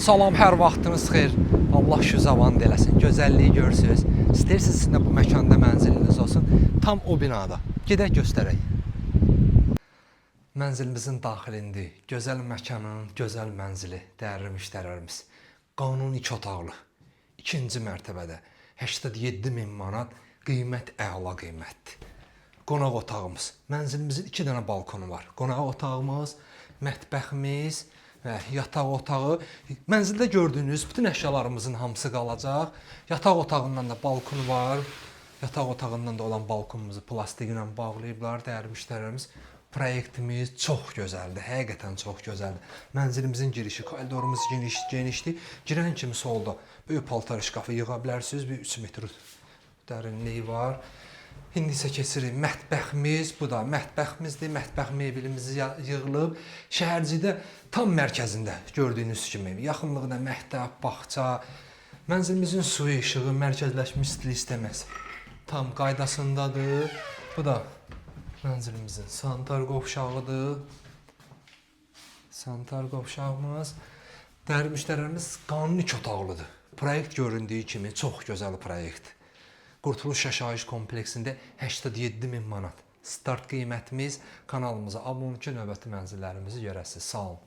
Salam, hər vaxtınız xeyir. Allah şu zamanı eləsin. Gözəlliyi görsünüz. İstəyirsiniz sizin də bu məkanda mənziliniz olsun. Tam o binada. Gedək göstərək. Mənzilimizin daxilində gözəl məkanın, gözəl mənzili, dəyərli müştərilərimiz. Qanuni 2 otaqlı. 2-ci mərtəbədə 87 min manat, qiymət əla qiymətdir. Qonaq otağımız. Mənzilimizin 2 dənə balkonu var. Qonaq otağımız, mətbəximiz və yataq otağı. Mənzildə gördüyünüz bütün əşyalarımızın hamısı qalacaq. Yataq otağından da balkon var. Yataq otağından da olan balkonumuzu plastik ilə bağlayıblar dəyərli müştərilərimiz. Proyektimiz çox gözəldir, həqiqətən çox gözəldir. Mənzilimizin girişi, koridorumuz genişdir. Girən kimi solda böyük paltar şkafı yığa bilərsiniz. Bir 3 metr dərinliyi var. İndi isə keçirik mətbəximiz. Bu da mətbəximizdir. Mətbəx mebelimiz yığılıb. Şəhərcidə tam mərkəzində gördüyünüz kimi. Yaxınlığında məktəb, bağça. Mənzilimizin suyu, işığı, mərkəzləşmiş stil istəməz. Tam qaydasındadır. Bu da mənzilimizin sanitar qovşağıdır. Sanitar qovşağımız. Dəyərli müştərilərimiz qanuni 2 otaqlıdır. Proyekt göründüyü kimi çox gözəl proyektdir. Qurtuluş Yaşayış kompleksində 87 min manat. Start qiymətimiz. Kanalımıza abunə olun ki, növbəti mənzillərimizi görəsiniz. Sağ olun.